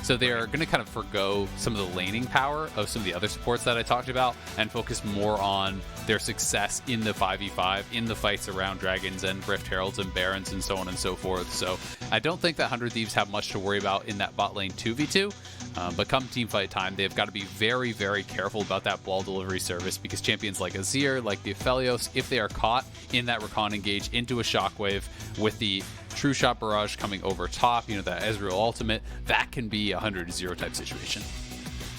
So they are going to kind of forgo some of the laning power of some of the other supports that I talked about and focus more on their success in the 5v5, in the fights around dragons and Rift Heralds and Barons and so on and so forth. So I don't think that 100 Thieves have much to worry about in that bot lane 2v2. But come team fight time, they've got to be very, very careful about that ball delivery service, because champions like Azir, like the Aphelios, if they are caught in that Rakan engage into a shockwave with the True Shot Barrage coming over top, you know, that Ezreal ultimate, that can be a 100-0 type situation.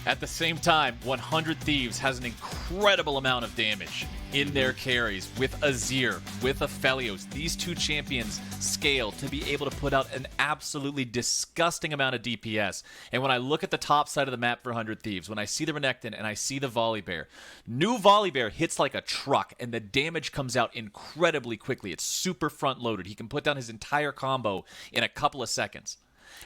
At the same time, 100 Thieves has an incredible amount of damage in their carries with Azir, with Aphelios. These two champions scale to be able to put out an absolutely disgusting amount of DPS. And when I look at the top side of the map for 100 Thieves, when I see the Renekton and I see the Volibear, new Volibear hits like a truck and the damage comes out incredibly quickly. It's super front loaded. He can put down his entire combo in a couple of seconds.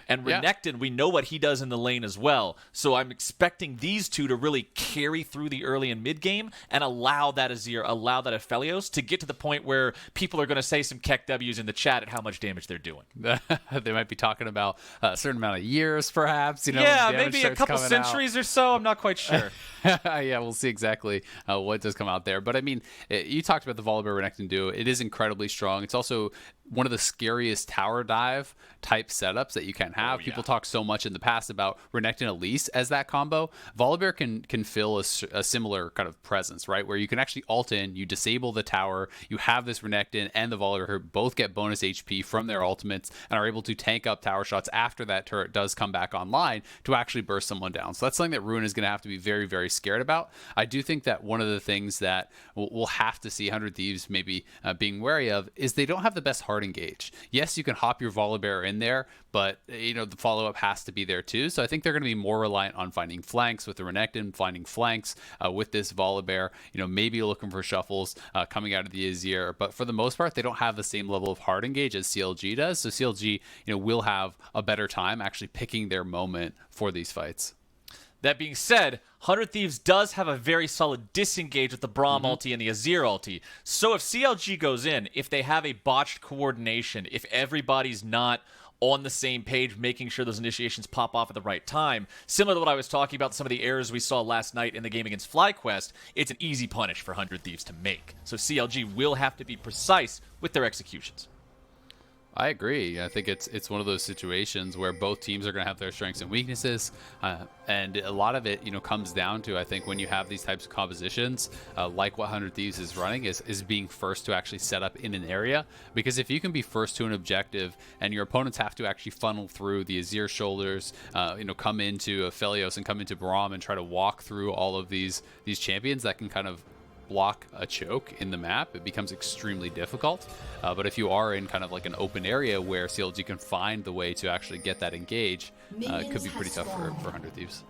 And Renekton, we know what he does in the lane as well. So I'm expecting these two to really carry through the early and mid game and allow that Azir, allow that Aphelios to get to the point where people are going to say some Keck W's in the chat at how much damage they're doing. They might be talking about a certain amount of years, perhaps. You know, yeah, maybe a couple centuries or so. I'm not quite sure. Yeah, we'll see exactly what does come out there. But I mean, you talked about the Volibear Renekton duo. It is incredibly strong. It's also one of the scariest tower dive type setups that you can have. People talk so much in the past about Renekton Elise as that combo. Volibear can fill a similar kind of presence, right? Where you can actually ult in, you disable the tower, you have this Renekton and the Volibear who both get bonus HP from their ultimates and are able to tank up tower shots after that turret does come back online to actually burst someone down. So that's something that Rune is going to have to be very, very scared about. I do think that one of the things that we'll have to see 100 Thieves maybe being wary of is they don't have the best hard engage. Yes, you can hop your Volibear in there, but you know the follow-up has to be there too. So I think they're going to be more reliant on finding flanks with the Renekton, finding flanks with this Volibear. You know, maybe looking for shuffles coming out of the Azir, but for the most part, they don't have the same level of hard engage as CLG does. So CLG, you know, will have a better time actually picking their moment for these fights. That being said, 100 Thieves does have a very solid disengage with the Braum ulti and the Azir ulti. So if CLG goes in, if they have a botched coordination, if everybody's not on the same page, making sure those initiations pop off at the right time, similar to what I was talking about, some of the errors we saw last night in the game against FlyQuest, it's an easy punish for 100 Thieves to make. So CLG will have to be precise with their executions. I agree. I think it's one of those situations where both teams are going to have their strengths and weaknesses, and a lot of it, you know, comes down to, I think, when you have these types of compositions, like what 100 Thieves is running, is being first to actually set up in an area. Because if you can be first to an objective, and your opponents have to actually funnel through the Azir shoulders, you know, come into Aphelios and come into Braum and try to walk through all of these champions that can kind of block a choke in the map, it becomes extremely difficult. But if you are in kind of like an open area where CLG can find the way to actually get that engage, it could be pretty tough for 100 Thieves.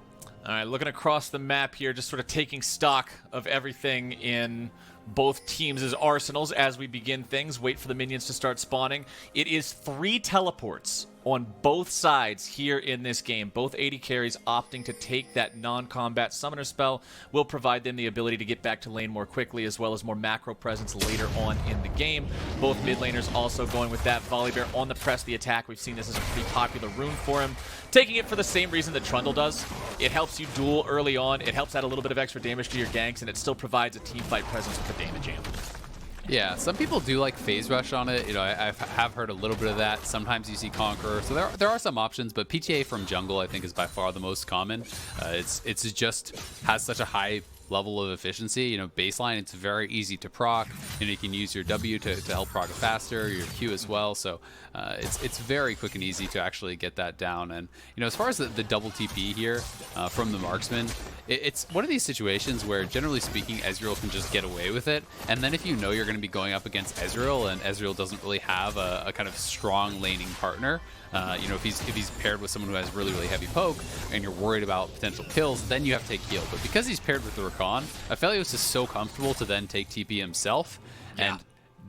All right, looking across the map here, just sort of taking stock of everything in both teams' arsenals as we begin things. Wait for the minions to start spawning. It is 3 teleports on both sides here in this game. Both AD carries opting to take that non-combat summoner spell will provide them the ability to get back to lane more quickly, as well as more macro presence later on in the game. Both mid laners also going with that. Volibear on the press the attack. We've seen this as a pretty popular rune for him. Taking it for the same reason that Trundle does. It helps you duel early on. It helps add a little bit of extra damage to your ganks, and it still provides a team fight presence with the damage amp. Yeah, some people do like phase rush on it. You know, I have heard a little bit of that. Sometimes you see Conqueror. So there are some options, but PTA from jungle I think is by far the most common. It's just has such a high level of efficiency. You know, baseline, it's very easy to proc, and you can use your W to help proc it faster, your Q as well. So it's very quick and easy to actually get that down. And you know, as far as the double TP here from the marksman, it's one of these situations where, generally speaking, Ezreal can just get away with it. And then if you know you're going to be going up against Ezreal, and Ezreal doesn't really have a kind of strong laning partner, you know, if he's paired with someone who has really, really heavy poke, and you're worried about potential kills, then you have to take heal. But because he's paired with the Rakan, Aphelios is so comfortable to then take TP himself, and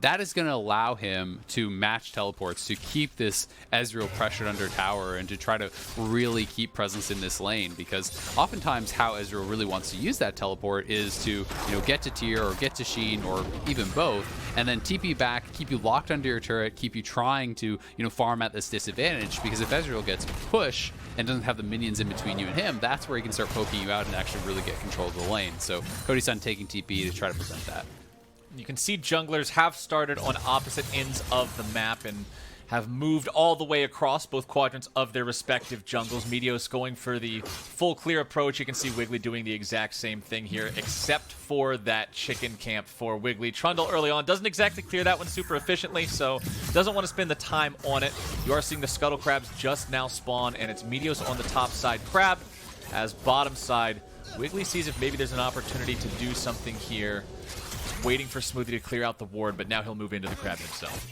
that is going to allow him to match teleports, to keep this Ezreal pressured under tower, and to try to really keep presence in this lane. Because oftentimes how Ezreal really wants to use that teleport is to, you know, get to tier or get to Sheen or even both, and then TP back, keep you locked under your turret, keep you trying to, you know, farm at this disadvantage. Because if Ezreal gets push, and doesn't have the minions in between you and him, that's where he can start poking you out and actually really get control of the lane. So Cody Stunt taking TP to try to prevent that. You can see junglers have started on opposite ends of the map and have moved all the way across both quadrants of their respective jungles. Meteos going for the full clear approach. You can see Wiggily doing the exact same thing here, except for that chicken camp for Wiggily. Trundle early on doesn't exactly clear that one super efficiently, so doesn't want to spend the time on it. You are seeing the Scuttle Crabs just now spawn, and it's Meteos on the top side crab, as bottom side, Wiggily sees if maybe there's an opportunity to do something here. Waiting for Smoothie to clear out the ward, but now he'll move into the crab himself.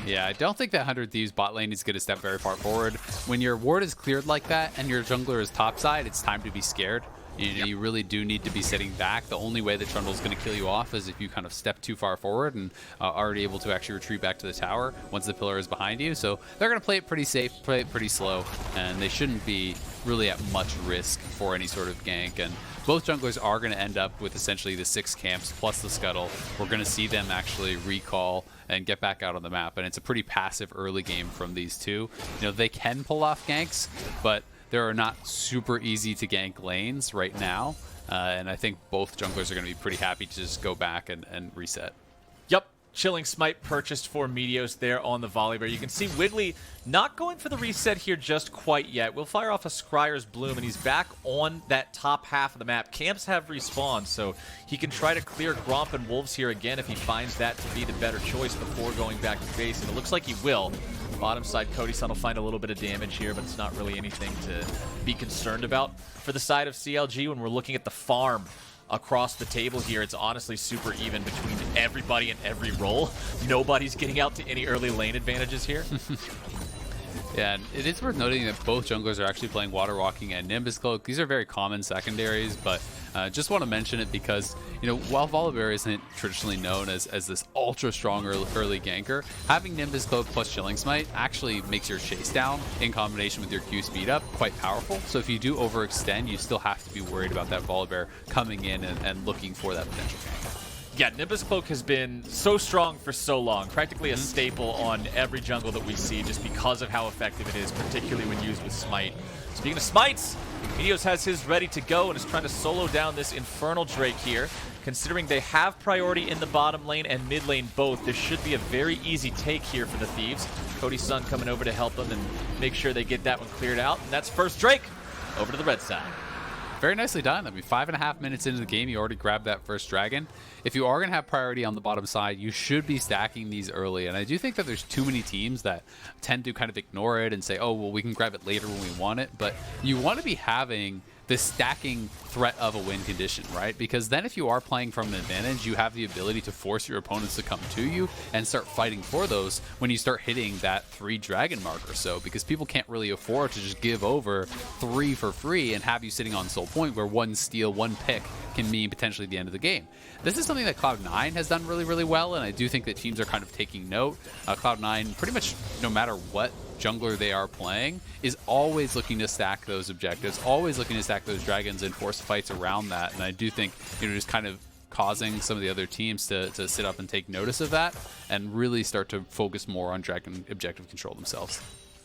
Yeah, I don't think that 100 Thieves bot lane is going to step very far forward. When your ward is cleared like that and your jungler is topside, it's time to be scared. You really do need to be sitting back. The only way that Trundle is going to kill you off is if you kind of step too far forward and already able to actually retreat back to the tower once the pillar is behind you. So they're going to play it pretty safe, play it pretty slow, and they shouldn't be really at much risk for any sort of gank. And both junglers are going to end up with essentially the 6 camps plus the scuttle. We're going to see them actually recall and get back out on the map, and it's a pretty passive early game from these two. You know, they can pull off ganks, but there are not super easy to gank lanes right now, and I think both junglers are going to be pretty happy to just go back and reset. Yep. Chilling Smite purchased for Meteos there on the Volibear. You can see Wiggily not going for the reset here just quite yet. We'll fire off a Scryer's Bloom, and he's back on that top half of the map. Camps have respawned, so he can try to clear Gromp and Wolves here again if he finds that to be the better choice before going back to base, and it looks like he will. Bottom side, Cody Stunt will find a little bit of damage here, but it's not really anything to be concerned about. For the side of CLG, when we're looking at the farm across the table here, it's honestly super even between everybody in every role. Nobody's getting out to any early lane advantages here. Yeah, and it is worth noting that both junglers are actually playing Water Walking and Nimbus Cloak. These are very common secondaries, but just want to mention it because, you know, while Volibear isn't traditionally known as this ultra strong early ganker, having Nimbus Cloak plus Chilling Smite actually makes your chase down in combination with your Q speed up quite powerful. So if you do overextend, you still have to be worried about that Volibear coming in and looking for that potential gank. Yeah, Nimbus Cloak has been so strong for so long, practically a staple on every jungle that we see just because of how effective it is, particularly when used with Smite. Speaking of Smites, Meteos has his ready to go and is trying to solo down this Infernal Drake here. Considering they have priority in the bottom lane and mid lane both, this should be a very easy take here for the Thieves. Cody Stunt coming over to help them and make sure they get that one cleared out. And that's first Drake over to the red side. Very nicely done. I mean, 5.5 minutes into the game, you already grabbed that first dragon. If you are going to have priority on the bottom side, you should be stacking these early. And I do think that there's too many teams that tend to kind of ignore it and say, oh, well, we can grab it later when we want it. But you want to be having this stacking threat of a win condition, right? Because then if you are playing from an advantage, you have the ability to force your opponents to come to you and start fighting for those when you start hitting that 3 dragon mark or so, because people can't really afford to just give over 3 for free and have you sitting on soul point where 1 steal, 1 pick can mean potentially the end of the game. This is something that Cloud9 has done really, really well, and I do think that teams are kind of taking note. Cloud9, pretty much no matter what jungler they are playing, is always looking to stack those objectives, always looking to stack those dragons and force fights around that. And I do think, you know, just kind of causing some of the other teams to sit up and take notice of that and really start to focus more on dragon objective control themselves.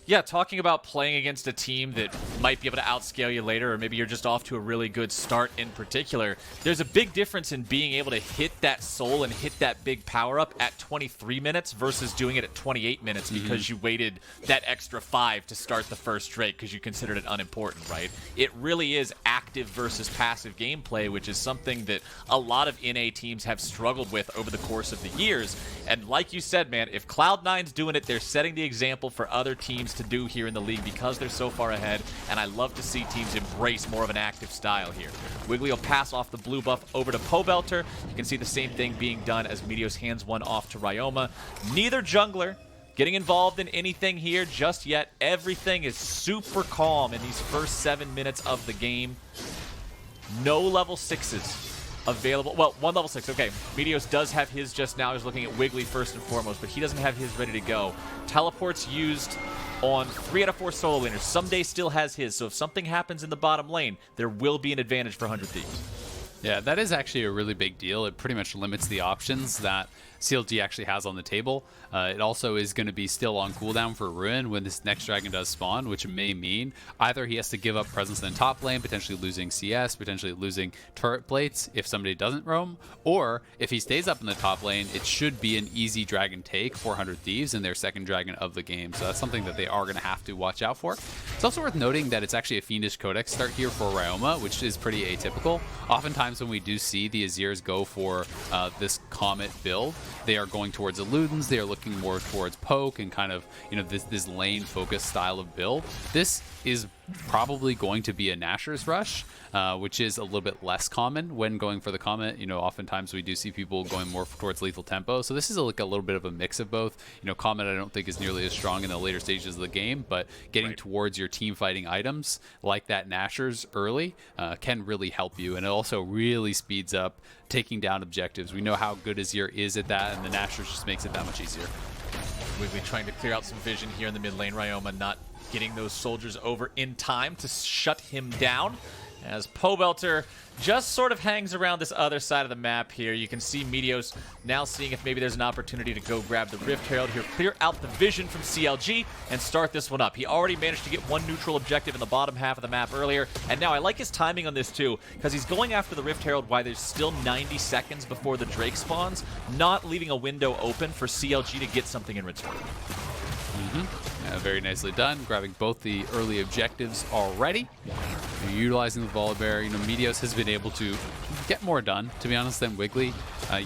Yeah, talking about playing against a team that might be able to outscale you later, or maybe you're just off to a really good start in particular, there's a big difference in being able to hit that soul and hit that big power-up at 23 minutes versus doing it at 28 minutes because you waited that extra 5 to start the first Drake because you considered it unimportant, right? It really is active versus passive gameplay, which is something that a lot of NA teams have struggled with over the course of the years. And like you said, man, if Cloud9's doing it, they're setting the example for other teams to do here in the league because they're so far ahead, and I love to see teams embrace more of an active style here. Wiggily will pass off the blue buff over to Pobelter. You can see the same thing being done as Meteos hands one off to Ryoma. Neither jungler getting involved in anything here just yet. Everything is super calm in these first 7 minutes of the game. No level 6s available. Well, 1 level 6. Okay, Meteos does have his just now. He's looking at Wiggily first and foremost, but he doesn't have his ready to go. Teleports used on 3 out of 4 solo laners. Ssumday still has his, so if something happens in the bottom lane, there will be an advantage for 100 Thieves. Yeah, that is actually a really big deal. It pretty much limits the options that CLG actually has on the table. It also is going to be still on cooldown for Ruin when this next dragon does spawn, which may mean either he has to give up presence in the top lane, potentially losing CS, potentially losing turret plates if somebody doesn't roam, or if he stays up in the top lane, it should be an easy dragon take, 400 Thieves, in their second dragon of the game. So that's something that they are going to have to watch out for. It's also worth noting that it's actually a Fiendish Codex start here for Ryoma, which is pretty atypical. Oftentimes when we do see the Azirs go for this Comet build, they are going towards Illudens, they are looking more towards poke and kind of, you know, this lane focused style of build. This is probably going to be a Nashor's Rush, which is a little bit less common when going for the Comet. You know, oftentimes we do see people going more towards lethal tempo. So this is like a little bit of a mix of both. You know, Comet I don't think is nearly as strong in the later stages of the game, but getting towards your team fighting items like that Nashor's early can really help you. And it also really speeds up taking down objectives. We know how good Azir is at that, and the Nashor's just makes it that much easier. Wiggily trying to clear out some vision here in the mid lane. Ryoma not getting those soldiers over in time to shut him down, as Pobelter just sort of hangs around this other side of the map here. You can see Meteos now seeing if maybe there's an opportunity to go grab the Rift Herald here, clear out the vision from CLG, and start this one up. He already managed to get one neutral objective in the bottom half of the map earlier, and now I like his timing on this too, because he's going after the Rift Herald while there's still 90 seconds before the Drake spawns, not leaving a window open for CLG to get something in return. Very nicely done, grabbing both the early objectives already. Utilizing the Volibear, you know, Meteos has been able to get more done, to be honest, than Wiggily.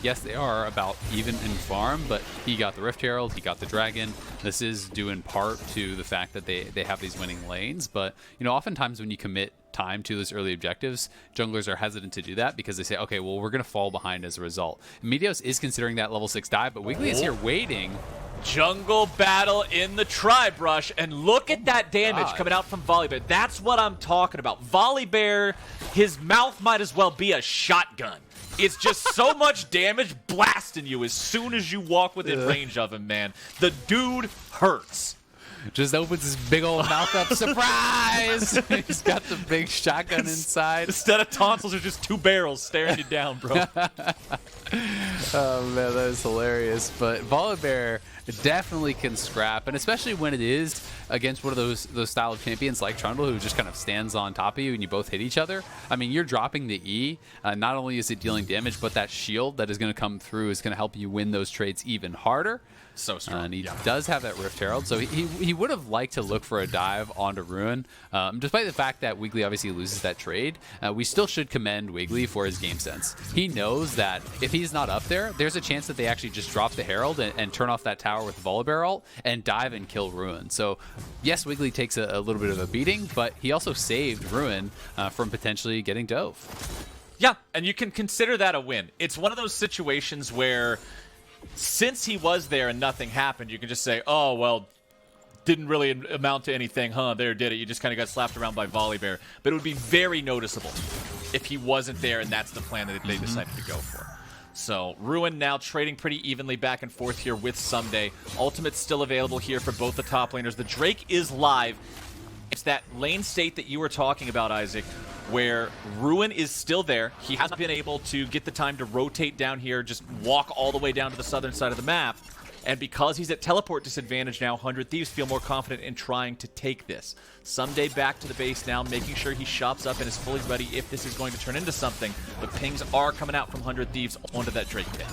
Yes, they are about even in farm, but he got the Rift Herald, he got the Dragon. This is due in part to the fact that they have these winning lanes, but, you know, oftentimes when you commit time to those early objectives, junglers are hesitant to do that because they say, okay, well, we're going to fall behind as a result. Meteos is considering that level 6 dive, but Wiggily is here waiting. Jungle battle in the Tribe Rush, and look at that damage coming out from Volibear. That's what I'm talking about. Volibear, his mouth might as well be a shotgun. It's just so much damage blasting you as soon as you walk within range of him, man. The dude hurts. Just opens his big old mouth up. Surprise! He's got the big shotgun inside. Instead of tonsils, there's just two barrels staring you down, bro. Oh man, that is hilarious. But Volibear definitely can scrap, and especially when it is against one of those style of champions like Trundle, who just kind of stands on top of you and you both hit each other. I mean, you're dropping the E. Not only is it dealing damage, but that shield that is going to come through is going to help you win those trades even harder. So strong. And he does have that Rift Herald, so he would have liked to look for a dive onto Ruin. Despite the fact that Wiggily obviously loses that trade, we still should commend Wiggily for his game sense. He knows that if he's not up there, there's a chance that they actually just drop the Herald and turn off that tower with Volibear ult and dive and kill Ruin. So yes, Wiggily takes a little bit of a beating, but he also saved Ruin from potentially getting dove. Yeah, and you can consider that a win. It's one of those situations where since he was there and nothing happened, you can just say, oh, well, didn't really amount to anything, huh? There, did it. You just kind of got slapped around by Volibear. But it would be very noticeable if he wasn't there and that's the plan that they decided to go for. So Ruin now trading pretty evenly back and forth here with Ssumday. Ultimate's still available here for both the top laners. The Drake is live. It's that lane state that you were talking about, Isaac, where Ruin is still there. He hasn't been able to get the time to rotate down here, just walk all the way down to the southern side of the map. And because he's at teleport disadvantage now, 100 Thieves feel more confident in trying to take this. Ssumday back to the base now, making sure he shops up and is fully ready if this is going to turn into something. But pings are coming out from 100 Thieves onto that Drake pit.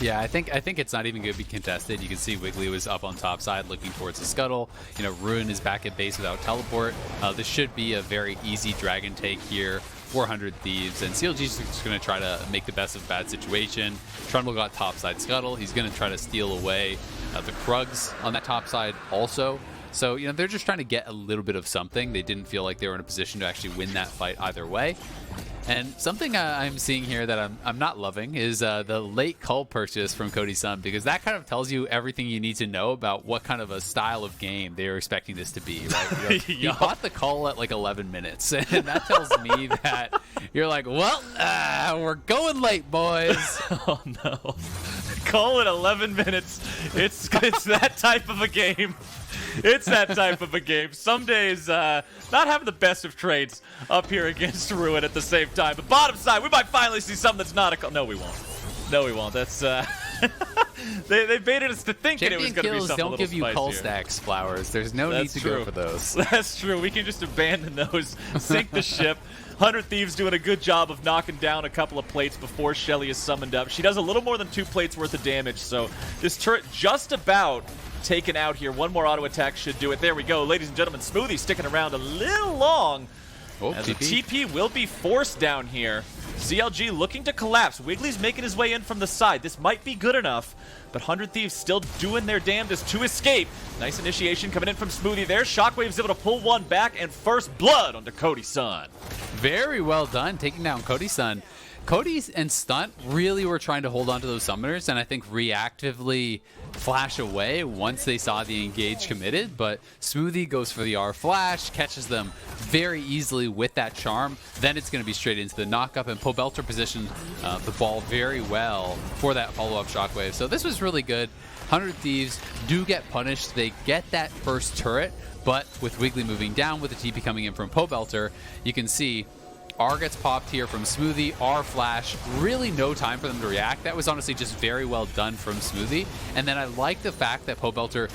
Yeah, I think it's not even going to be contested. You can see Wiggily was up on top side looking towards the scuttle. You know, Ruin is back at base without teleport. This should be a very easy dragon take here. 400 Thieves, and CLG is just going to try to make the best of a bad situation. Trundle got topside scuttle. He's going to try to steal away the Krugs on that top side also. So, you know, they're just trying to get a little bit of something. They didn't feel like they were in a position to actually win that fight either way. And something I'm seeing here that I'm not loving is the late cull purchase from Cody's son, because that kind of tells you everything you need to know about what kind of a style of game they're expecting this to be, right? You bought the cull at like 11 minutes, and that tells me that you're like, well, we're going late, boys. Oh, no. Cull at 11 minutes. It's that type of a game. It's that type of a game. Some days, not having the best of trades up here against Ruin at the same time. But bottom side, we might finally see something that's not a... No, we won't. No, we won't. That's They baited us to thinking it was going to be something a little don't give you spicier. cull stacks flowers. There's no need to go for those. That's true. We can just abandon those, sink the ship. 100 Thieves doing a good job of knocking down a couple of plates before Shelly is summoned up. She does a little more than 2 plates worth of damage, so this turret just about taken out here. One more auto attack should do it. There we go. Ladies and gentlemen, Smoothie sticking around a little long. Oh, as a TP will be forced down here. CLG looking to collapse. Wiggly's making his way in from the side. This might be good enough, but 100 Thieves still doing their damnedest to escape. Nice initiation coming in from Smoothie there. Shockwave's able to pull one back, and first blood onto Cody's son. Very well done, taking down Cody's son. Cody and Stunt really were trying to hold on to those summoners and I think reactively flash away once they saw the engage committed, but Smoothie goes for the R flash, catches them very easily with that charm. Then it's going to be straight into the knockup, and Pobelter positioned the ball very well for that follow-up shockwave. So this was really good. 100 Thieves do get punished. They get that first turret, but with Wiggily moving down, with the TP coming in from Pobelter, you can see R gets popped here from Smoothie, R flash, really no time for them to react. That was honestly just very well done from Smoothie. And then I like the fact that Pobelter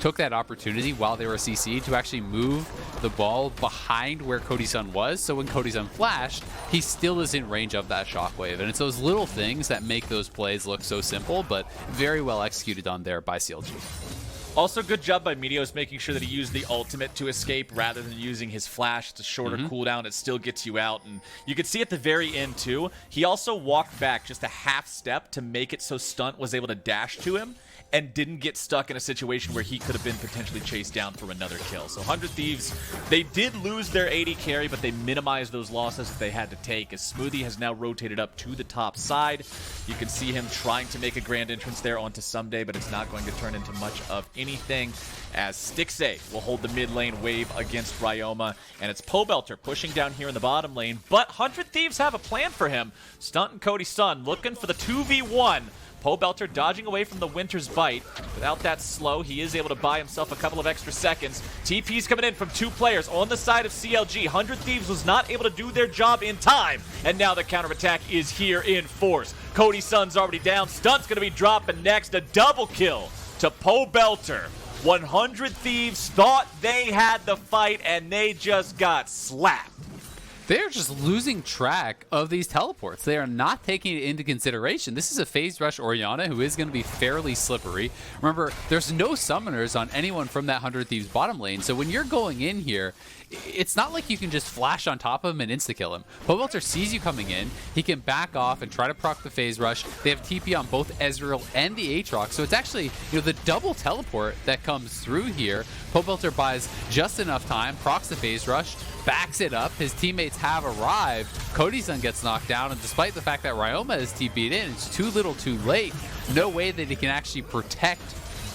took that opportunity while they were CC'd to actually move the ball behind where Cody's son was. So when Cody's son flashed, he still is in range of that shockwave. And it's those little things that make those plays look so simple, but very well executed on there by CLG. Also, good job by Meteos making sure that he used the ultimate to escape rather than using his flash. It's a shorter cooldown. It still gets you out. And you can see at the very end, too, he also walked back just a half step to make it so Stunt was able to dash to him and didn't get stuck in a situation where he could have been potentially chased down for another kill. So 100 Thieves, they did lose their AD carry, but they minimized those losses that they had to take, as Smoothie has now rotated up to the top side. You can see him trying to make a grand entrance there onto Ssumday, but it's not going to turn into much of anything, as Stixxay will hold the mid lane wave against Ryoma, and it's Pobelter pushing down here in the bottom lane, but 100 Thieves have a plan for him. Stunt and Cody's son looking for the 2v1. Pobelter dodging away from the Winter's Bite. Without that slow, he is able to buy himself a couple of extra seconds. TP's coming in from 2 players on the side of CLG. 100 Thieves was not able to do their job in time, and now the counterattack is here in force. Cody's son's already down. Stunt's going to be dropping next. A double kill to Pobelter. 100 Thieves thought they had the fight, and they just got slapped. They're just losing track of these teleports. They are not taking it into consideration. This is a phase rush Orianna who is going to be fairly slippery. Remember, there's no summoners on anyone from that 100 Thieves bottom lane, so when you're going in here, it's not like you can just flash on top of him and insta-kill him. Pobelter sees you coming in. He can back off and try to proc the phase rush. They have TP on both Ezreal and the Aatrox, so it's actually the double teleport that comes through here. Pobelter buys just enough time, procs the phase rush, backs it up. His teammates have arrived. Cody's son gets knocked down, and despite the fact that Ryoma is TP'd in, it's too little too late. No way that he can actually protect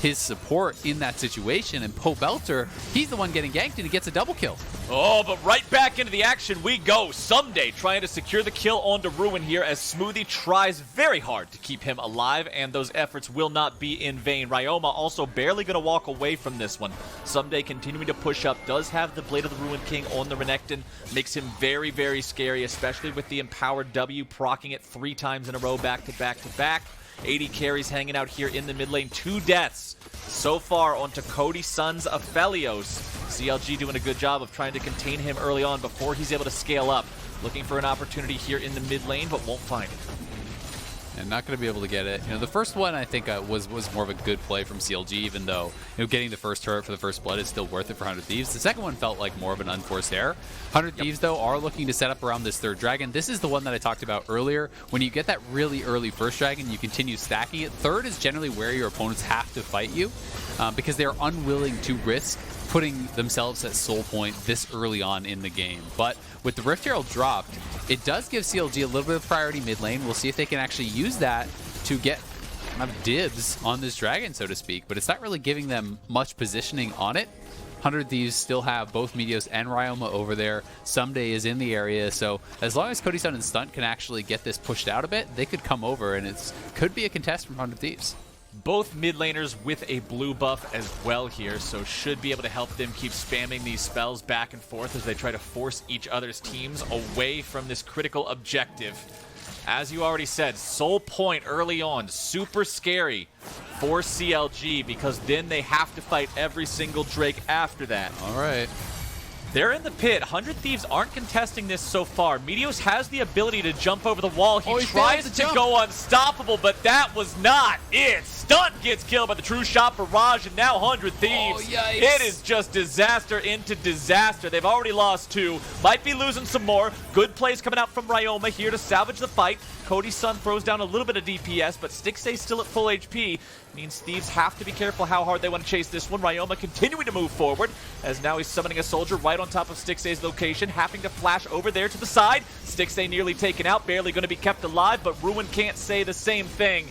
his support in that situation, and Pobelter, he's the one getting ganked, and he gets a double kill. Oh, but right back into the action we go. Ssumday trying to secure the kill onto Ruin here, as Smoothie tries very hard to keep him alive, and those efforts will not be in vain. Ryoma also barely going to walk away from this one. Ssumday continuing to push up, does have the Blade of the Ruin King on the Renekton, makes him very, very scary, especially with the empowered W, proccing it 3 times in a row, back to back to back. 80 carries hanging out here in the mid lane. 2 deaths so far onto Cody's son's Aphelios. CLG doing a good job of trying to contain him early on before he's able to scale up. Looking for an opportunity here in the mid lane, but won't find it. And not going to be able to get it. The first one I think was more of a good play from CLG, even though getting the first turret for the first blood is still worth it for 100 Thieves. The second one felt like more of an unforced error. 100 Thieves, though, are looking to set up around this third dragon. This is the one that I talked about earlier. When you get that really early first dragon, you continue stacking it. Third is generally where your opponents have to fight you because they're unwilling to risk putting themselves at soul point this early on in the game. But with the Rift Herald dropped, it does give CLG a little bit of priority mid lane. We'll see if they can actually use that to get kind of dibs on this dragon, so to speak. But it's not really giving them much positioning on it. 100 Thieves still have both Meteos and Ryoma over there. Ssumday is in the area, so as long as Cody's son and Stunt can actually get this pushed out a bit, they could come over, and it could be a contest from 100 Thieves. Both mid laners with a blue buff as well here, so should be able to help them keep spamming these spells back and forth as they try to force each other's teams away from this critical objective. As you already said, Soul Point early on, super scary for CLG because then they have to fight every single Drake after that. All right. They're in the pit. 100 Thieves aren't contesting this so far. Meteos has the ability to jump over the wall. He tries to go unstoppable, but that was not it. Stunt gets killed by the true shot barrage, and now 100 Thieves. It is just disaster into disaster. They've already lost 2. Might be losing some more. Good plays coming out from Ryoma here to salvage the fight. Cody's son throws down a little bit of DPS, but Stixxay still at full HP. Means Thieves have to be careful how hard they want to chase this one. Ryoma continuing to move forward, as now he's summoning a soldier right on top of Stixxay's location, having to flash over there to the side. Stixxay nearly taken out, barely going to be kept alive, but Ruin can't say the same thing.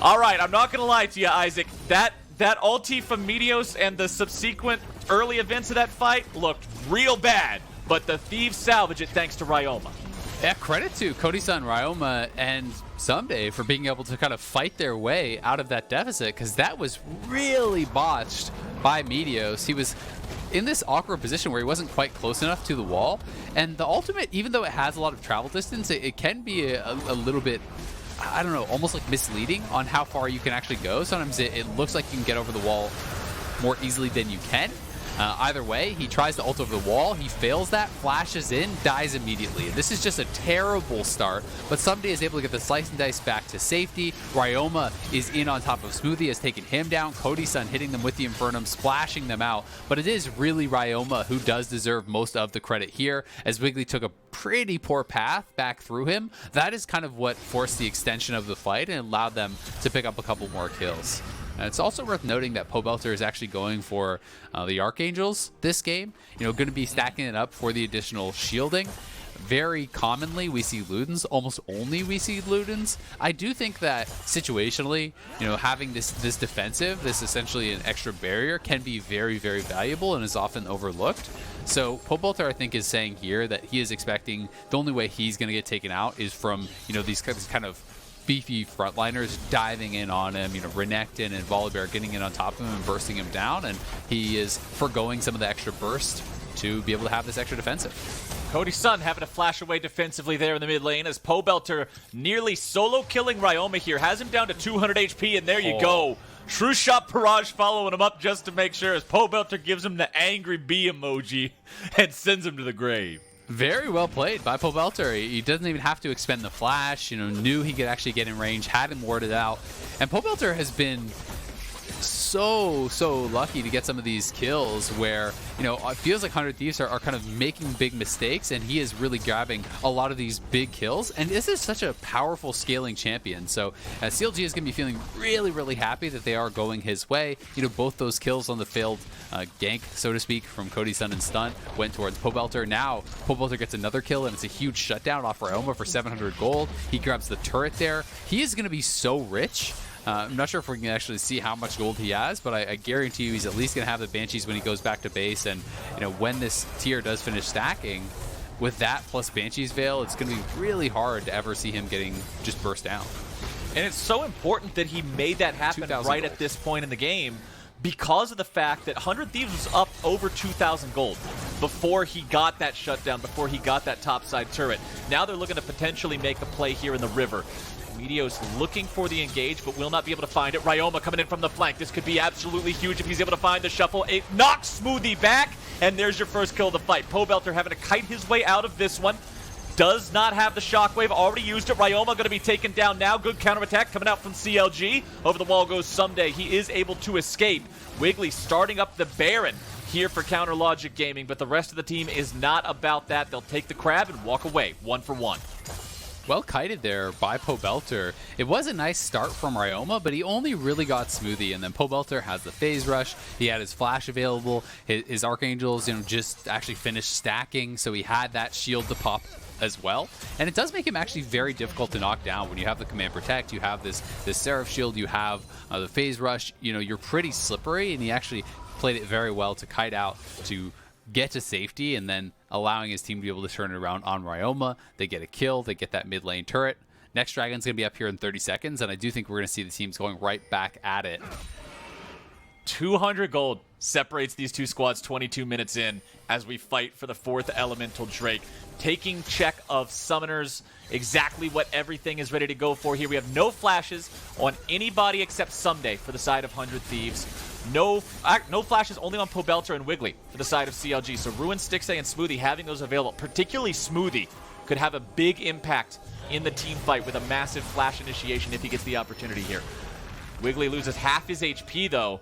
All right, I'm not going to lie to you, Isaac. That ulti from Meteos and the subsequent early events of that fight looked real bad, but the Thieves salvage it thanks to Ryoma. Yeah, credit to Cody's son Ryoma and Ssumday for being able to kind of fight their way out of that deficit, because that was really botched by Meteos. He was in this awkward position where he wasn't quite close enough to the wall, and the ultimate, even though it has a lot of travel distance, it can be a little bit, I don't know, almost like misleading on how far you can actually go. Sometimes it looks like you can get over the wall more easily than you can. Either way, he tries to ult over the wall, he fails that, flashes in, dies immediately. And this is just a terrible start, but Ssumday is able to get the slice and dice back to safety. Ryoma is in on top of Smoothie, has taken him down. Cody's son hitting them with the Infernum, splashing them out. But it is really Ryoma who does deserve most of the credit here, as Wiggily took a pretty poor path back through him. That is kind of what forced the extension of the fight and allowed them to pick up a couple more kills. And it's also worth noting that Pobelter is actually going for the Archangels this game. You know, going to be stacking it up for the additional shielding. Very commonly, we see Ludens. Almost only we see Ludens. I do think that situationally, you know, having this defensive, this essentially an extra barrier, can be very, very valuable and is often overlooked. So Pobelter, I think, is saying here that he is expecting the only way he's going to get taken out is from, you know, these kind of beefy frontliners diving in on him, you know, Renekton and Volibear getting in on top of him and bursting him down, and he is forgoing some of the extra burst to be able to have this extra defensive. Cody's son having to flash away defensively there in the mid lane as Pobelter nearly solo killing Ryoma here, has him down to 200 HP, and there you go. True shot barrage following him up just to make sure, as Pobelter gives him the angry bee emoji and sends him to the grave. Very well played by Pobelter. He doesn't even have to expend the flash, you know, knew he could actually get in range, had him warded out. And Pobelter has been so lucky to get some of these kills where, you know, it feels like 100 Thieves are kind of making big mistakes, and he is really grabbing a lot of these big kills. And this is such a powerful scaling champion. So CLG is going to be feeling really happy that they are going his way. You know, both those kills on the failed gank, so to speak, from Cody's son and Stunt went towards Pobelter. Now Pobelter gets another kill, and it's a huge shutdown off Ryoma for 700 gold. He grabs the turret there. He is going to be so rich. I'm not sure if we can actually see how much gold he has, but I guarantee you he's at least going to have the Banshees when he goes back to base. And, you know, when this tier does finish stacking, with that plus Banshee's Veil, it's going to be really hard to ever see him getting just burst down. And it's so important that he made that happen right at this point in the game, because of the fact that 100 Thieves was up over 2,000 gold before he got that shutdown, before he got that topside turret. Now they're looking to potentially make a play here in the river. Meteos looking for the engage, but will not be able to find it. Ryoma coming in from the flank. This could be absolutely huge if he's able to find the shuffle. It knocks Smoothie back, and there's your first kill of the fight. Pobelter having to kite his way out of this one. Does not have the shockwave, already used it. Ryoma going to be taken down now. Good counterattack coming out from CLG. Over the wall goes Ssumday. He is able to escape. Wiggily starting up the Baron here for Counter Logic Gaming, but the rest of the team is not about that. They'll take the crab and walk away 1 for 1. Well kited there by Pobelter. It was a nice start from Ryoma, but he only really got Smoothie, and then Pobelter has the phase rush. He had his flash available. His Archangels, you know, just actually finished stacking, so he had that shield to pop as well. And it does make him actually very difficult to knock down. When you have the Command Protect, you have this Seraph shield, you have the phase rush, you know, you're pretty slippery, and he actually played it very well to kite out to get to safety, and then allowing his team to be able to turn it around on Ryoma. They get a kill, they get that mid lane turret. Next Dragon's going to be up here in 30 seconds, and I do think we're going to see the teams going right back at it. 200 gold. separates these two squads 22 minutes in as we fight for the 4th elemental Drake. Taking check of summoners, exactly what everything is ready to go for here. We have no flashes on anybody except Ssumday for the side of 100 Thieves. No flashes only on Pobelter and Wiggily for the side of CLG. So Ruin, Stixxay, and Smoothie having those available, particularly Smoothie, could have a big impact in the team fight with a massive flash initiation if he gets the opportunity here. Wiggily loses half his HP though,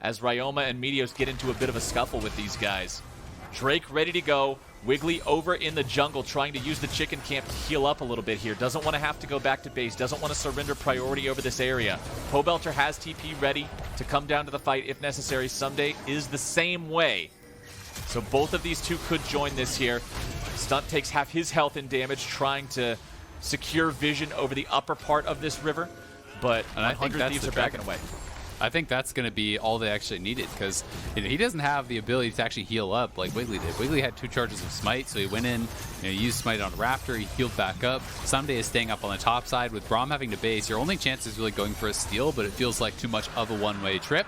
as Ryoma and Meteos get into a bit of a scuffle with these guys. Drake ready to go. Wiggily over in the jungle trying to use the chicken camp to heal up a little bit here. Doesn't want to have to go back to base. Doesn't want to surrender priority over this area. Pobelter has TP ready to come down to the fight if necessary. Ssumday is the same way. So both of these two could join this here. Stunt takes half his health and damage trying to secure vision over the upper part of this river. But 100 Thieves are backing away. I think that's going to be all they actually needed, because he doesn't have the ability to actually heal up like Wiggily did. Wiggily had 2 charges of Smite, so he went in, used Smite on Raptor, he healed back up. Ssumday is staying up on the top side. With Braum having to base, your only chance is really going for a steal, but it feels like too much of a one-way trip.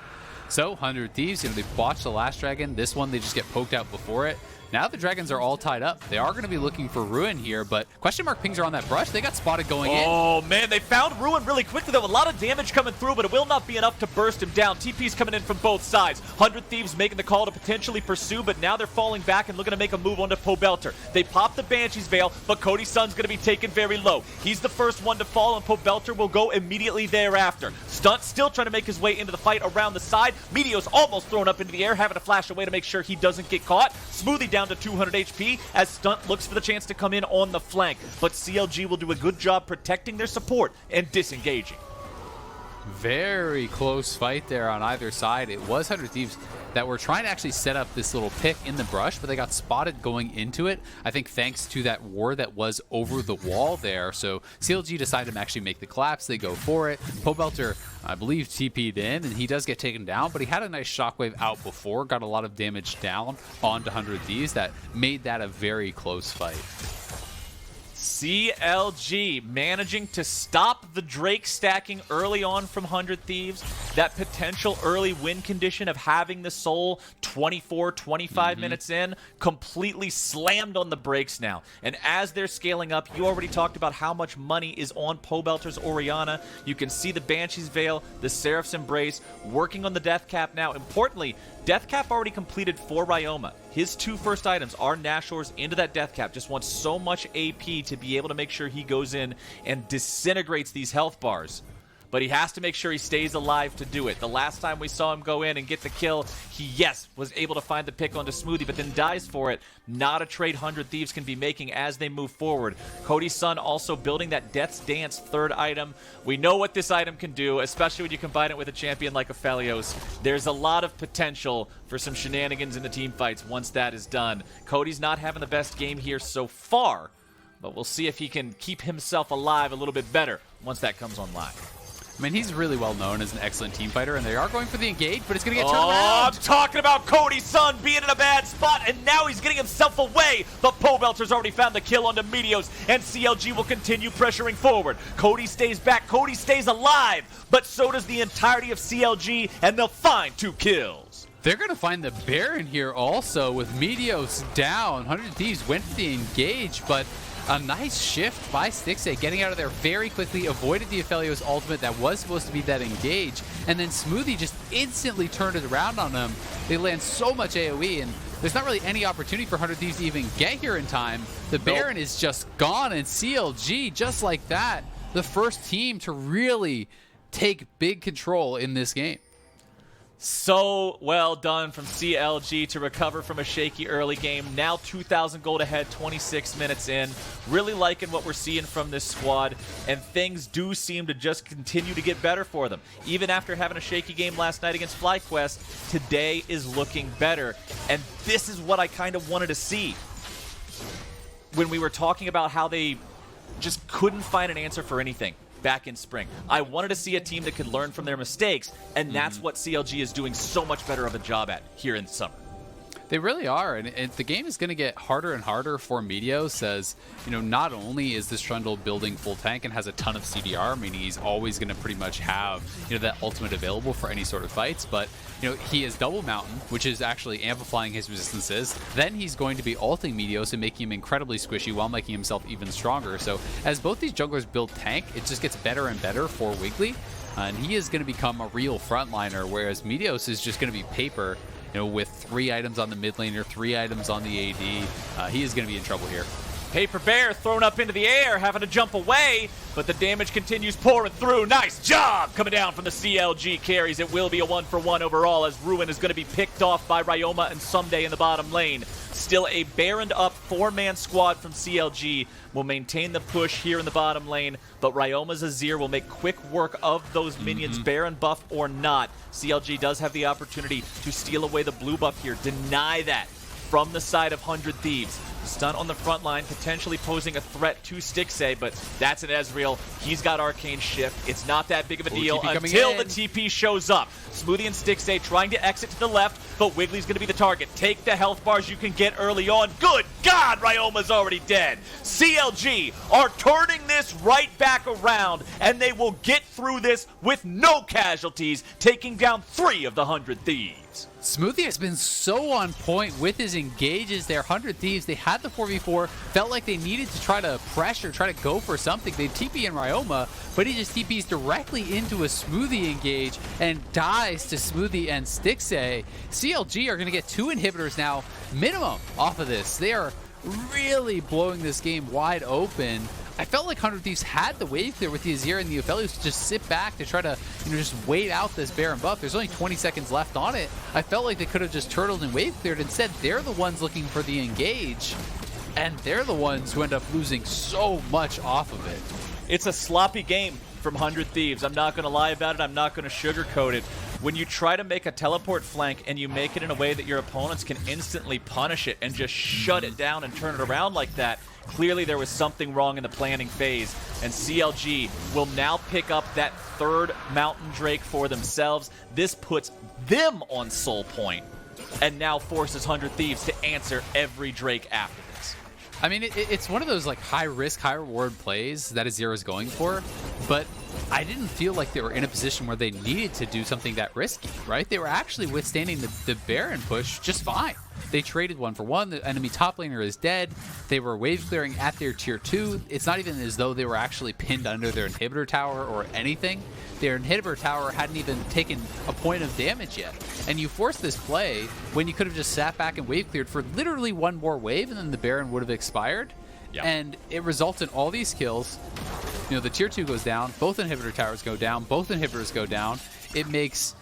So 100 Thieves, they botched the last dragon. This one, they just get poked out before it. Now the dragons are all tied up. They are going to be looking for Ruin here, but question mark pings are on that brush. They got spotted going in. Oh, man, they found Ruin really quickly, though. A lot of damage coming through, but it will not be enough to burst him down. TP's coming in from both sides. 100 Thieves making the call to potentially pursue, but now they're falling back and looking to make a move onto Pobelter. They pop the Banshee's Veil, but Cody's son's going to be taken very low. He's the first one to fall, and Pobelter will go immediately thereafter. Stunt still trying to make his way into the fight around the side. Meteos almost thrown up into the air, having to flash away to make sure he doesn't get caught. Smoothie down to 200 HP. As Stunt looks for the chance to come in on the flank. But CLG will do a good job protecting their support and disengaging. Very close fight there on either side. It was 100 Thieves that were trying to actually set up this little pick in the brush, but they got spotted going into it. I think thanks to that ward that was over the wall there. So CLG decided to actually make the collapse. They go for it. Pobelter, I believe, TP'd in, and he does get taken down, but he had a nice shockwave out before, got a lot of damage down onto 100 Thieves that made that a very close fight. CLG managing to stop the Drake stacking early on from 100 Thieves. That potential early win condition of having the soul 24, 25 minutes in, completely slammed on the brakes now. And as they're scaling up, you already talked about how much money is on Pobelter's Orianna. You can see the Banshee's Veil, the Seraph's Embrace, working on the Death Cap now. Importantly, Death Cap already completed for Ryoma. His 2 first items are Nashor's into that Death Cap. Just wants so much AP to be able to make sure he goes in and disintegrates these health bars. But he has to make sure he stays alive to do it. The last time we saw him go in and get the kill, he, yes, was able to find the pick onto Smoothie, but then dies for it. Not a trade 100 Thieves can be making as they move forward. Cody's son also building that Death's Dance 3rd item. We know what this item can do, especially when you combine it with a champion like Aphelios. There's a lot of potential for some shenanigans in the team fights once that is done. Cody's not having the best game here so far, but we'll see if he can keep himself alive a little bit better once that comes online. I mean, he's really well known as an excellent team fighter, and they are going for the engage, but it's going to get turned around. I'm talking about Cody's son being in a bad spot, and now he's getting himself away. But Pobelter's already found the kill onto Meteos, and CLG will continue pressuring forward. Cody stays back, Cody stays alive, but so does the entirety of CLG, and they'll find 2 kills. They're going to find the Baron here also with Meteos down. 100 Thieves went for the engage, but a nice shift by Stixxay, getting out of there very quickly, avoided the Aphelios ultimate that was supposed to be that engage, and then Smoothie just instantly turned it around on them. They land so much AoE, and there's not really any opportunity for 100 Thieves to even get here in time. The Baron is just gone, and CLG, just like that, the first team to really take big control in this game. So well done from CLG to recover from a shaky early game. Now 2,000 gold ahead, 26 minutes in. Really liking what we're seeing from this squad, and things do seem to just continue to get better for them. Even after having a shaky game last night against FlyQuest, today is looking better. And this is what I kind of wanted to see when we were talking about how they just couldn't find an answer for anything back in spring. I wanted to see a team that could learn from their mistakes, and that's what CLG is doing so much better of a job at here in the summer. They really are, and the game is going to get harder and harder for Meteos as, not only is this Trundle building full tank and has a ton of CDR, meaning he's always going to pretty much have, that ultimate available for any sort of fights, but, he is double mountain, which is actually amplifying his resistances. Then he's going to be ulting Meteos and making him incredibly squishy while making himself even stronger. So as both these junglers build tank, it just gets better and better for Wiggily, and he is going to become a real frontliner, whereas Meteos is just going to be paper, with 3 items on the mid laner, 3 items on the AD. He is going to be in trouble here. Paper Bear thrown up into the air, having to jump away, but the damage continues pouring through. Nice job coming down from the CLG carries. It will be a 1-for-1 overall, as Ruin is going to be picked off by Ryoma and Ssumday in the bottom lane. Still a Baroned up 4-man squad from CLG will maintain the push here in the bottom lane, but Ryoma's Azir will make quick work of those minions, Baron buff or not. CLG does have the opportunity to steal away the blue buff here, deny that from the side of 100 Thieves. Stunt on the front line, potentially posing a threat to Stixxay, but that's an Ezreal. He's got Arcane Shift. It's not that big of a deal until the TP shows up. Smoothie and Stixxay trying to exit to the left, but Wiggly's going to be the target. Take the health bars you can get early on. Good God, Ryoma's already dead. CLG are turning this right back around, and they will get through this with no casualties, taking down 3 of the 100 Thieves. Smoothie has been so on point with his engages there. 100 Thieves, they had the 4v4, felt like they needed to try to pressure, try to go for something. They TP in Ryoma, but he just TPs directly into a Smoothie engage and dies to Smoothie and Stixxay. CLG are going to get 2 inhibitors now, minimum, off of this. They are really blowing this game wide open. I felt like 100 Thieves had the wave clear with the Azir and the Aphelios to just sit back to try to, just wait out this Baron buff. There's only 20 seconds left on it. I felt like they could have just turtled and wave cleared. Instead, they're the ones looking for the engage, and they're the ones who end up losing so much off of it. It's a sloppy game from 100 Thieves. I'm not going to lie about it. I'm not going to sugarcoat it. When you try to make a teleport flank and you make it in a way that your opponents can instantly punish it and just shut it down and turn it around like that, clearly there was something wrong in the planning phase, and CLG will now pick up that 3rd Mountain Drake for themselves. This puts them on soul point and now forces 100 Thieves to answer every Drake after this. I mean, it's one of those high risk, high reward plays that Azir is going for, but I didn't feel like they were in a position where they needed to do something that risky, right? They were actually withstanding the Baron push just fine. They traded 1-for-1. The enemy top laner is dead. They were wave clearing at their tier 2. It's not even as though they were actually pinned under their inhibitor tower or anything. Their inhibitor tower hadn't even taken a point of damage yet. And you forced this play when you could have just sat back and wave cleared for literally 1 more wave, and then the Baron would have expired. Yep. And it results in all these kills. The tier 2 goes down, both inhibitor towers go down, both inhibitors go down. It makes,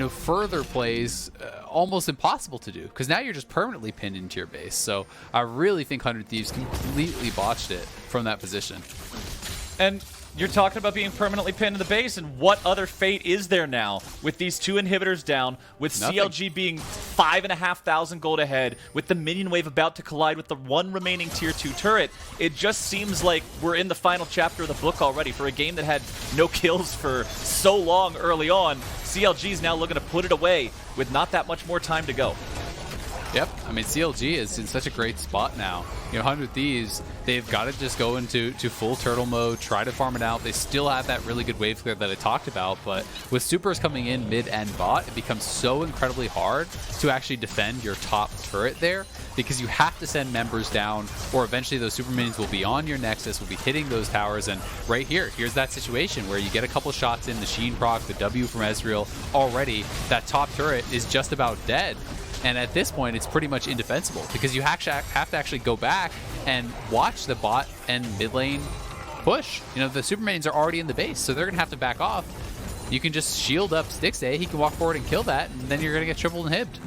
further plays almost impossible to do, because now you're just permanently pinned into your base. So I really think 100 Thieves completely botched it from that position. And you're talking about being permanently pinned in the base, and what other fate is there now with these 2 inhibitors down, with nothing. CLG being 5,500 gold ahead, with the minion wave about to collide with the 1 remaining tier 2 turret? It just seems like we're in the final chapter of the book already for a game that had no kills for so long early on. CLG is now looking to put it away with not that much more time to go. Yep, I mean, CLG is in such a great spot now. 100 Thieves, they've got to just go into full turtle mode, try to farm it out. They still have that really good wave clear that I talked about, but with supers coming in mid and bot, it becomes so incredibly hard to actually defend your top turret there, because you have to send members down, or eventually those super minions will be on your nexus, will be hitting those towers, and right here's that situation where you get a couple shots in, the Sheen proc, the W from Ezreal, already that top turret is just about dead. And at this point, it's pretty much indefensible, because you have to actually go back and watch the bot and mid lane push. The super minions are already in the base, so they're going to have to back off. You can just shield up Stixxay, he can walk forward and kill that, and then you're going to get triple inhibbed.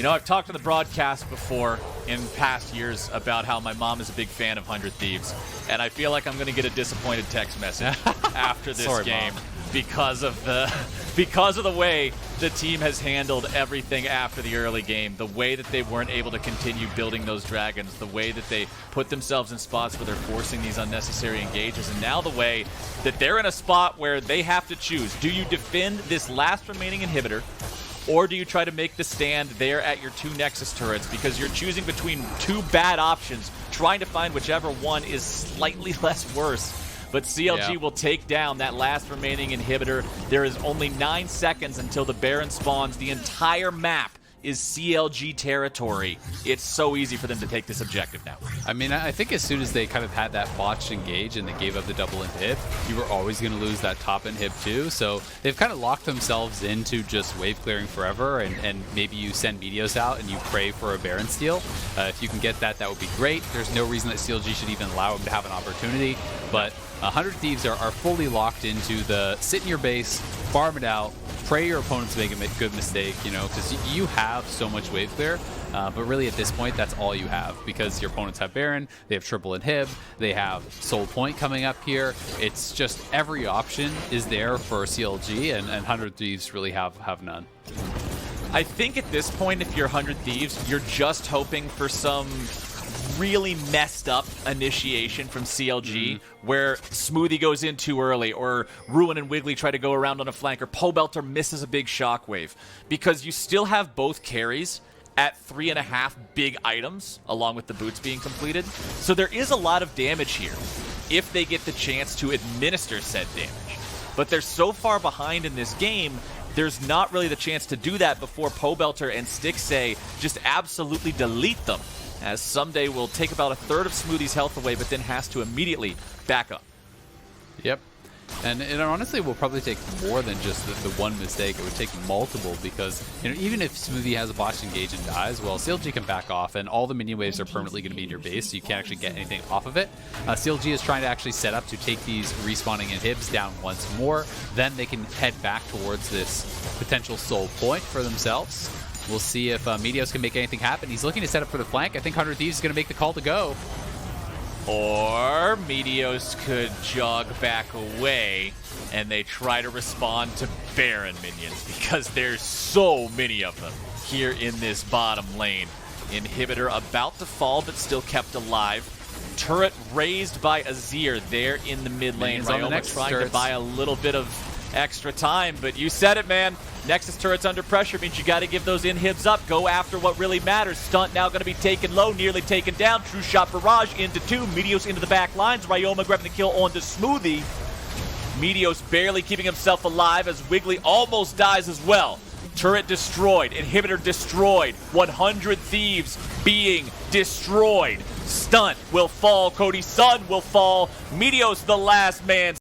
I've talked to the broadcast before in past years about how my mom is a big fan of 100 Thieves, and I feel like I'm going to get a disappointed text message after this Sorry, game. Mom. Because of the way the team has handled everything after the early game, the way that they weren't able to continue building those dragons, the way that they put themselves in spots where they're forcing these unnecessary engages, and now the way that they're in a spot where they have to choose. Do you defend this last remaining inhibitor, Or do you try to make the stand there at your 2 Nexus turrets? Because you're choosing between 2 bad options, trying to find whichever one is slightly less worse. But CLG will take down that last remaining inhibitor. There is only 9 seconds until the Baron spawns. The entire map is CLG territory. It's so easy for them to take this objective now. I mean, I think as soon as they kind of had that botched engage and they gave up the double inhib, you were always going to lose that top inhib too. So they've kind of locked themselves into just wave clearing forever, and maybe you send Meteos out and you pray for a Baron steal. If you can get that, that would be great. There's no reason that CLG should even allow them to have an opportunity, but 100 Thieves are fully locked into the sit in your base, farm it out, pray your opponents make a good mistake, you know, because you have so much wave clear, but really at this point that's all you have, because your opponents have Baron, they have triple inhib, they have Soul Point coming up here. It's just every option is there for CLG, and 100 Thieves really have none. I think at this point, if you're 100 Thieves, you're just hoping for some really messed up initiation from CLG, where Smoothie goes in too early, or Ruin and Wiggily try to go around on a flank, or Pobelter misses a big shockwave, because you still have both carries at 3.5 big items, along with the boots being completed. So there is a lot of damage here, if they get the chance to administer said damage. But they're so far behind in this game, there's not really the chance to do that before Pobelter and Stixxay just absolutely delete them, as Ssumday will take about 1/3 of Smoothie's health away, but then has to immediately back up. Yep. And it honestly will probably take more than just the one mistake. It would take multiple, because, you know, even if Smoothie has a botched engage and dies, well, CLG can back off, and all the minion waves are permanently going to be in your base, so you can't actually get anything off of it. CLG is trying to actually set up to take these respawning inhibs down once more. Then they can head back towards this potential soul point for themselves. We'll see if Meteos can make anything happen. He's looking to set up for the flank. I think 100 Thieves is going to make the call to go. Or Meteos could jog back away, and they try to respond to Baron minions, because there's so many of them here in this bottom lane. Inhibitor about to fall, but still kept alive. Turret raised by Azir there in the mid lane. Ryoma trying to buy a little bit of extra time, but you said it, man. Nexus turret's under pressure means you got to give those inhibs up. Go after what really matters. Stunt now going to be taken low, nearly taken down. True shot barrage into 2. Meteos into the back lines. Ryoma grabbing the kill onto Smoothie. Meteos barely keeping himself alive as Wiggily almost dies as well. Turret destroyed. Inhibitor destroyed. 100 Thieves being destroyed. Stunt will fall. Cody's son will fall. Meteos the last man